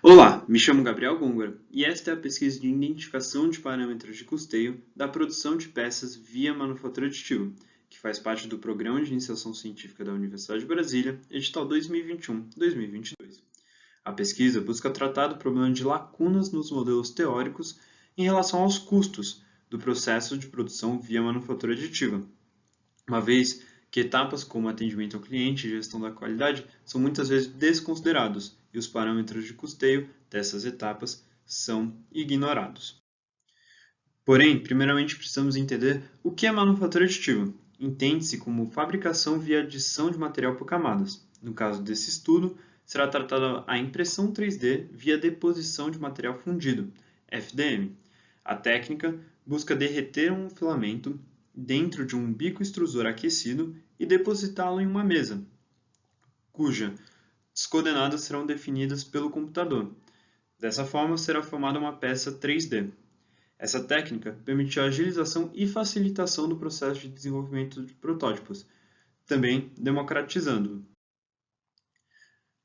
Olá, me chamo Gabriel Gongora e esta é a pesquisa de identificação de parâmetros de custeio da produção de peças via manufatura aditiva, que faz parte do Programa de Iniciação Científica da Universidade de Brasília, edital 2021-2022. A pesquisa busca tratar do problema de lacunas nos modelos teóricos em relação aos custos do processo de produção via manufatura aditiva, uma vez que etapas como atendimento ao cliente e gestão da qualidade são muitas vezes desconsiderados e os parâmetros de custeio dessas etapas são ignorados. Porém, primeiramente precisamos entender o que é manufatura aditiva. Entende-se como fabricação via adição de material por camadas. No caso desse estudo, será tratada a impressão 3D via deposição de material fundido, FDM. A técnica busca derreter um filamento dentro de um bico extrusor aquecido e depositá-lo em uma mesa, cujas coordenadas serão definidas pelo computador. Dessa forma, será formada uma peça 3D. Essa técnica permite a agilização e facilitação do processo de desenvolvimento de protótipos, também democratizando-o.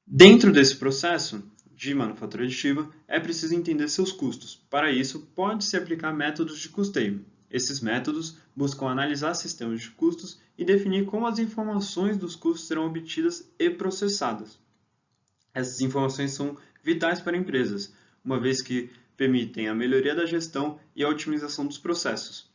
Dentro desse processo de manufatura aditiva, é preciso entender seus custos. Para isso, pode-se aplicar métodos de custeio. Esses métodos buscam analisar sistemas de custos e definir como as informações dos custos serão obtidas e processadas. Essas informações são vitais para empresas, uma vez que permitem a melhoria da gestão e a otimização dos processos.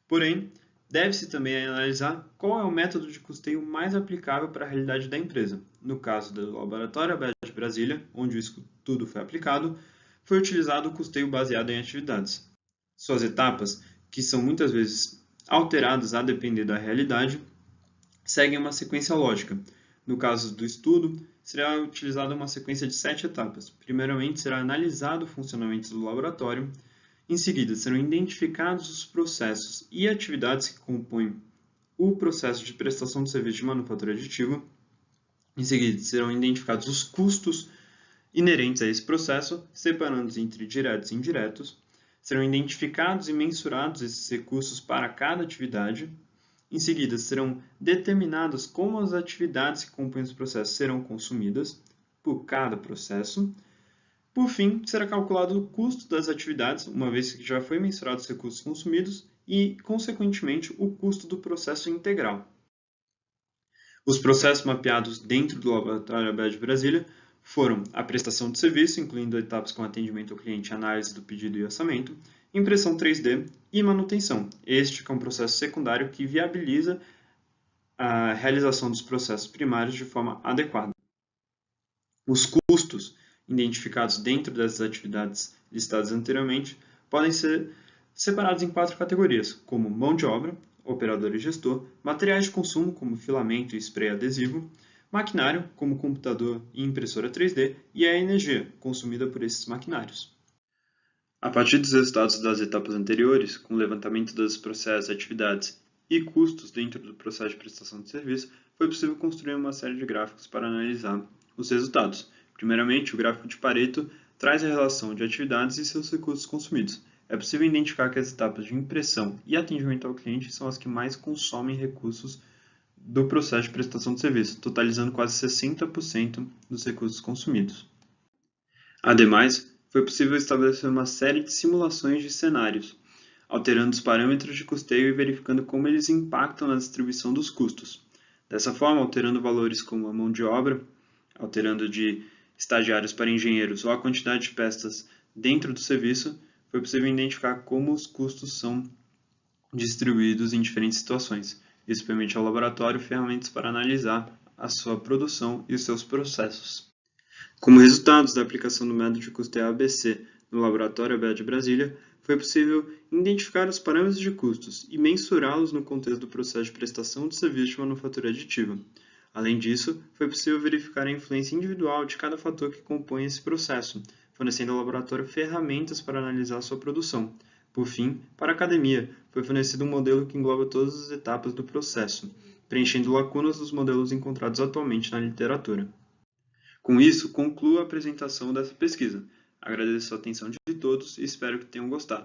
Porém, deve-se também analisar qual é o método de custeio mais aplicável para a realidade da empresa. No caso do Laboratório ABET de Brasília, onde o estudo foi aplicado, foi utilizado o custeio baseado em atividades. Suas etapas, que são muitas vezes alteradas a depender da realidade, seguem uma sequência lógica. No caso do estudo, será utilizada uma sequência de 7 etapas. Primeiramente, será analisado o funcionamento do laboratório. Em seguida, serão identificados os processos e atividades que compõem o processo de prestação de serviço de manufatura aditiva. Em seguida, serão identificados os custos inerentes a esse processo, separando-os entre diretos e indiretos. Serão identificados e mensurados esses recursos para cada atividade. Em seguida, serão determinadas como as atividades que compõem os processos serão consumidas por cada processo. Por fim, será calculado o custo das atividades, uma vez que já foi mensurado os recursos consumidos e, consequentemente, o custo do processo integral. Os processos mapeados dentro do Laboratório ABET de Brasília foram a prestação de serviço, incluindo etapas como atendimento ao cliente, análise do pedido e orçamento, impressão 3D e manutenção. Este é um processo secundário que viabiliza a realização dos processos primários de forma adequada. Os custos identificados dentro dessas atividades listadas anteriormente podem ser separados em 4 categorias, como mão de obra, operador e gestor, materiais de consumo, como filamento e spray adesivo, maquinário, como computador e impressora 3D, e a energia consumida por esses maquinários. A partir dos resultados das etapas anteriores, com o levantamento dos processos, atividades e custos dentro do processo de prestação de serviço, foi possível construir uma série de gráficos para analisar os resultados. Primeiramente, o gráfico de Pareto traz a relação de atividades e seus recursos consumidos. É possível identificar que as etapas de impressão e atendimento ao cliente são as que mais consomem recursos do processo de prestação de serviço, totalizando quase 60% dos recursos consumidos. Ademais, foi possível estabelecer uma série de simulações de cenários, alterando os parâmetros de custeio e verificando como eles impactam na distribuição dos custos. Dessa forma, alterando valores como a mão de obra, alterando de estagiários para engenheiros ou a quantidade de peças dentro do serviço, foi possível identificar como os custos são distribuídos em diferentes situações. Isso permite ao laboratório ferramentas para analisar a sua produção e os seus processos. Como resultados da aplicação do método de custeio ABC no Laboratório ABET de Brasília, foi possível identificar os parâmetros de custos e mensurá-los no contexto do processo de prestação de serviço de manufatura aditiva. Além disso, foi possível verificar a influência individual de cada fator que compõe esse processo, fornecendo ao laboratório ferramentas para analisar sua produção. Por fim, para a academia, foi fornecido um modelo que engloba todas as etapas do processo, preenchendo lacunas dos modelos encontrados atualmente na literatura. Com isso, concluo a apresentação dessa pesquisa. Agradeço a atenção de todos e espero que tenham gostado.